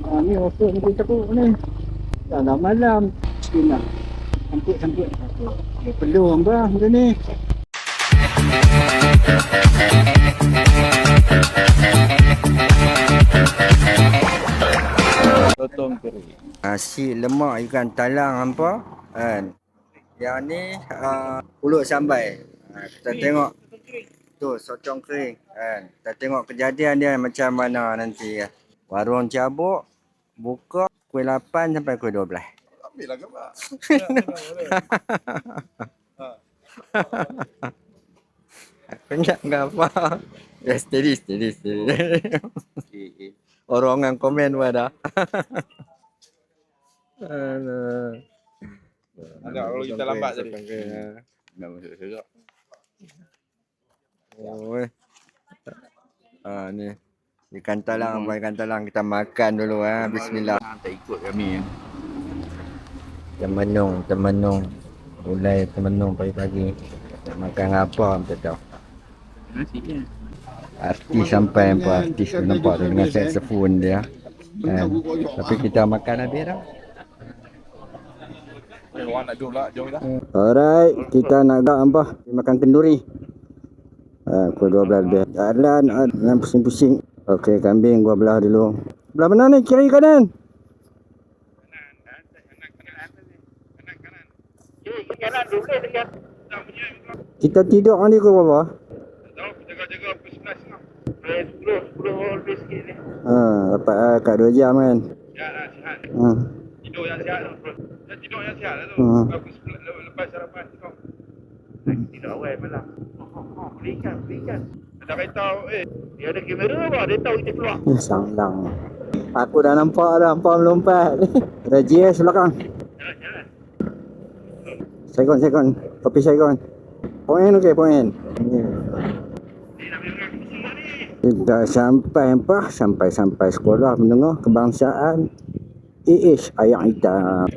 Ni offer ni teruk ni. Dah malam. Sini nak. Sangkut. Dia perlu apa macam ni. Sotong kering. Nasi lemak ikan talang hampa kan. Yang ni pulut sambai. Kita tengok tu sotong kering kan. Kita tengok kejadian dia macam mana nanti ya. Warung Cabuk buka pukul 8 sampai pukul 12. Ambil lah gambar. Enggak apa. Ya steady. Orang yang komen pada. Aduh. Agak kalau kita lambat tadi. Nak masuk serak. Oh. Ni ikan talang, ikan talang kita makan dulu bismillah. Tak ikut kami. Temenung. Mulai temenung pagi-pagi. Nak makan apa tak tahu. Nasi je. Artis sampai apa artis tu nampak tu dengan saxophone dia. Tapi kita makan habis dah. Orang nak jom lah, jom lah. Alright, kita nak apa? Makan kenduri. Pukul 12 lebih. Jalan dengan pusing-pusing. Okey, kambing gua belah dulu. Belah mana ni? Kiri kanan? Kanan dulu dekat. Kita tidur ni ke bawah? Jaga pukul 11 lah. 10 lebih sikit ni. Dapat kat 2 jam kan? Sihat lah, sihat. Tidur yang sihat lah. Tidur yang sihat lah tu. Lepas sarapan tidur. Tidur awal malam. Berikan. Dah beritahu, dia ada kamera apa? Dia tahu kita keluar. Sanglang. Aku dah nampak dah, hampa melompat. Ada GS belakang. Jalan. Saigon. Kopi Saigon. Poin okey, poin. Kita sampai sekolah menengah kebangsaan AH Ayam Hitam.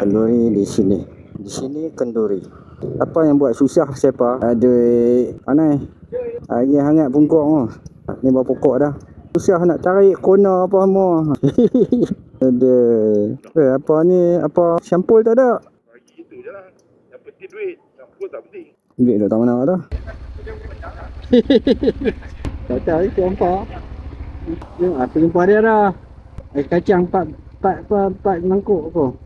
Kenduri di sini. Di sini kenduri. Apa yang buat susah siapa? Ada mana? Lagi hangat pungkok tu. Ni bawa pokok dah. Susah nak tarik kona apa semua. Ada. Apa ni? Apa sampul tak ada? Bagi itu je lah. Yang penting duit. Campur tak penting. Duit tak tahu mana dah. Tak tahu itu apa. Aku jumpa dia dah. Air kacang 4 mangkuk apa.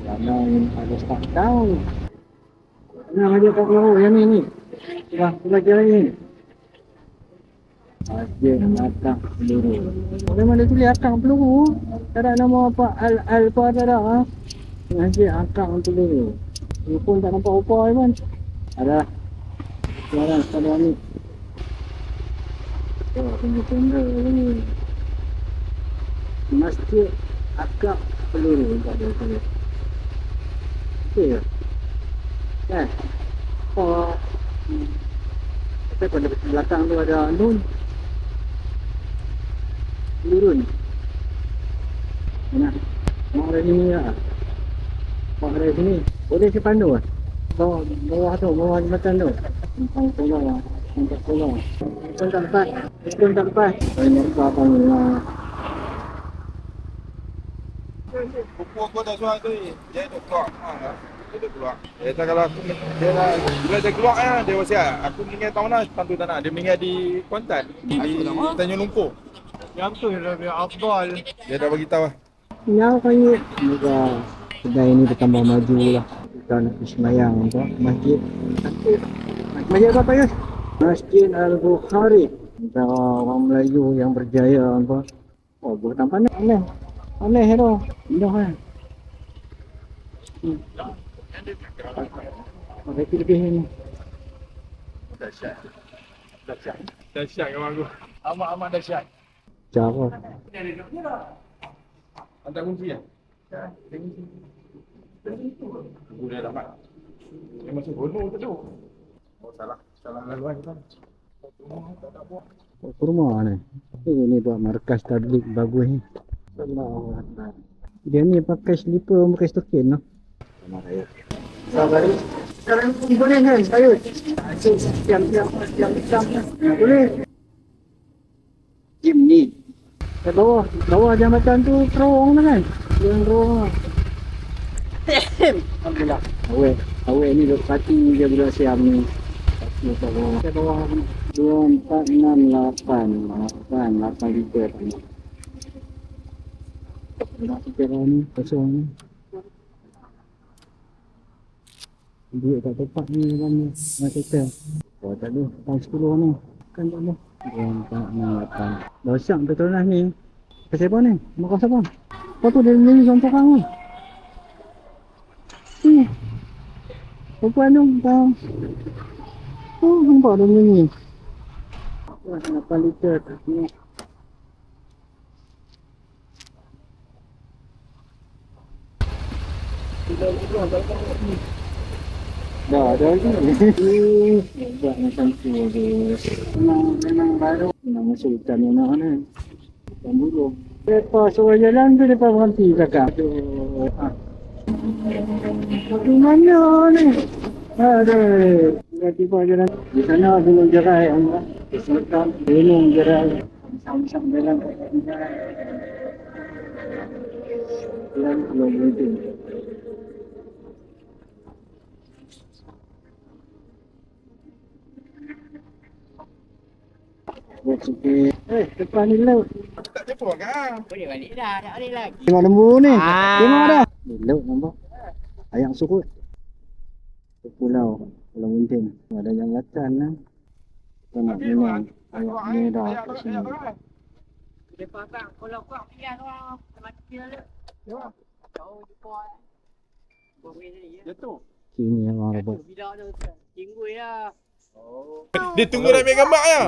Lama ada start down. Nah, dia kat bawah yang ni. Dah, lagi lagi ni. Akak peluru. Memang dia tulis akak peluru. Tak ada nama apa apa tak ada. Haji akak peluru. Ni pun tak nampak apa pun. Ada. Sekarang ni. Tunggu ni. Masjid akak peluru tak ada tulis. Okey. Kan? Oh. Kita pada belakang tu ada nun. Lurun. Mana? Mau dari sini lah. Mau dari sini. Boleh si pandu lah. Bawah jembatan tu. Nampak pulau. Ikon tempat. Ini apa ni lah. Pukul kau dah suara tu dia duk keluar. Dia duk keluar. Dia tak kalau aku dia dah bila dia keluar dia wasiat. Aku meninggal tahun mana tentu tak nak. Dia meninggal di Kuantan. Di Tanjung Lumpur. Yang tu dia Afdal. Dia dah bagi tahu. Ya kaya. Semoga kedai ini bertambah maju lah. Kita nak pergi semayang apa? Masjid apa ya? Masjid Al-Bukhari. Antara orang Melayu yang berjaya apa? Oh, bukan pandai. Aneh tu. Indah kan? Lebih ni. Dahsyat kawan aku. Amat dahsyat. Jauh. Hantar kunci ya? Aku dah dapat. Dia masuk bono tu. Oh salah laluan kan. Tak ada buat. Rumah ni. Ini buat markas tablik bagus ni. Allahu. Dia ni pakai slipper, pakai stokin noh. Sabar. Sekarang boleh kan? Ayo. Jam. Boleh. Jam ni. Kat bawah. Bawah dia macam tu terowong tu kan. Yang terowong. Alhamdulillah. Awet ni duk parti dia budak siam ni. Parti kat bawah. Kat bawah ni. 2, 4, 6, 8 liter ni. Budak kita ni kosong ni. Duit kat tempat ni kan ni. Kita. Oh tak ada. Tahun 10 ni. Kan tak ada. 2, 4, 6, 8. Dosak betul lah ni. Siapa ni? Makan siapa? Kau tu dia nyanyi seorang orang ni. Perempuan tu kau. Oh, nampak dia nyanyi. Wah, 8 liter tak ni. Dah ada lagi. Buat macam tu je. Memang baru. Memang masuk hutan mana ni. Hutan bulu. Lepas suruh jalan tu, lepas berhenti cakap. Aduh. Di mana ni? Aduh. Tiba-tiba jalan. Di sana gunung jerai. Di selatan gunung jerai. Sama-sama jalan. Jalan kalau berhenti. Depan ni laut. Tak jumpa kan? Boleh balik dah, tak balik lagi. Tengok lembu ni. Tengok dah. Ni laut nampak. Ayam surut. Pulau Muntin. Ada jambatan lah. Tengok ni memang ayam ni dah kat sini. Lepas tak, kalau kau pilihan orang mati lah. Kau jumpa boleh jadi ya. Jatuh. Sini yang orang Jatuh rebut. bila tu cinggui lah. Dia tunggu dah ambil gambar ya?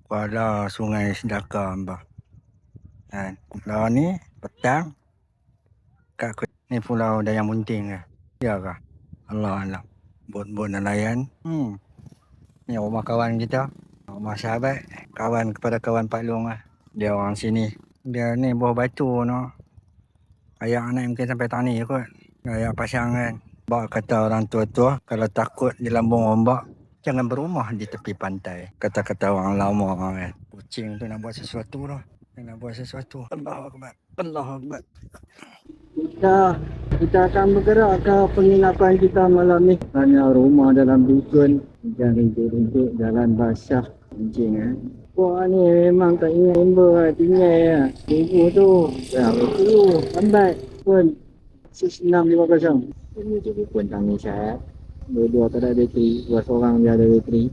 Kuala Sungai Sedaka Mbah. Kan, pulau ni petang ni pulau Dayang Munting ke? Ya ke? Allah alam. Bot-bot nelayan. Ni rumah kawan kita. Rumah sahabat. Kawan kepada kawan Pak Long lah. Dia orang sini. Dia ni buah batu no. Ayak naik mungkin sampai tani kot. Ayak pasang kan. Bak kata orang tua-tua kalau takut di lambung ombak, jangan berumah di tepi pantai. Kata-kata orang lama kan. Kucing tu nak buat sesuatu lah. Nak buat sesuatu. Allahu Akbar. Allahu Akbar. Kita akan bergerak ke penginapan kita malam ni. Hanya rumah dalam dukun. Hujan rintik-rintik, jalan basah. Kencing Wah ni memang tak ingat member lah. Tinggal lah. Tunggu tu. Dah betul. Lambat pun. 6650. Ini je pun tangis sihat. Dua-dua tak ada bateri. Dua seorang dia ada bateri.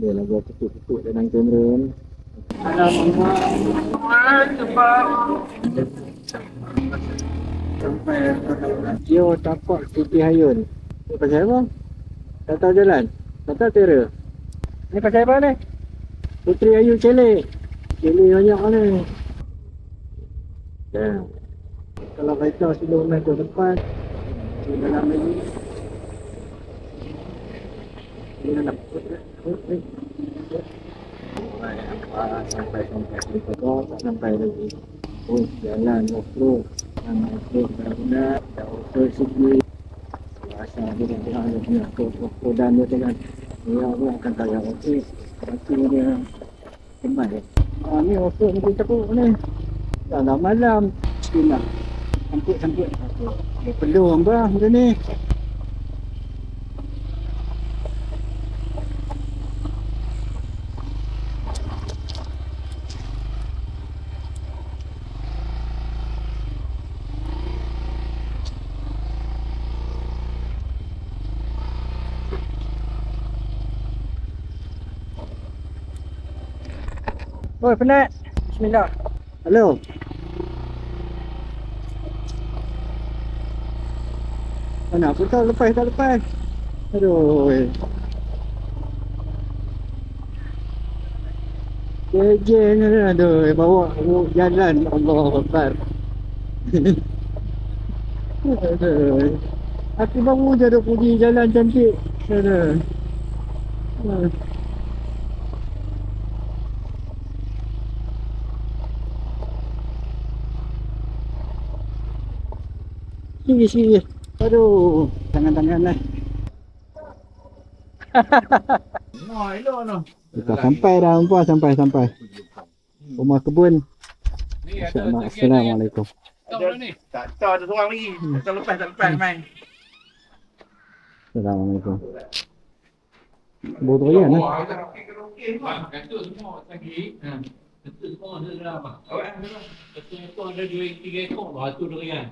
Dia lah buat ketuk-ketuk dalam kamera ni. Sampai Yo tapak Siti Hayun. Ni pasal apa? Tak tahu jalan? Tak tahu tera? Ni pasal apa ni? Puteri Ayu Celik. Celik banyak ni. Ya. Kalau kereta sebelum naik ke depan, di dalam lagi. Ini nak sampai sampai lagi. Oh, jalan off-road. Off-road dah off-road segi. Rasa dia tengah dia off-roadan dia tengah. Dia akan kaya okey. Lepas dia kembali. Ni off-road ni kita pun ni. Dah malam. Bismillah. Sangkut. Dia perlu hamba macam ni. Oi, penat. Bismillah. Hello. Mana aku tak lepas. Aduh. Kejeng ni, aduh, bawa aku jalan. Allah Akbar. Aduh. Aku baru je duk pergi jalan cantik. Aduh. Sini. Aduh, tangan-tangan lah. Kita sampai dah, Umpah, sampai. Rumah kebun. Assalamualaikum. Tak tahu ada seorang lagi. Tak lepas main. Assalamualaikum. Bodoyan lah. Kata semua lagi. Kata semua ada dalam. Awak ada 1 ekor ada 2-3 ekor. Batu durian.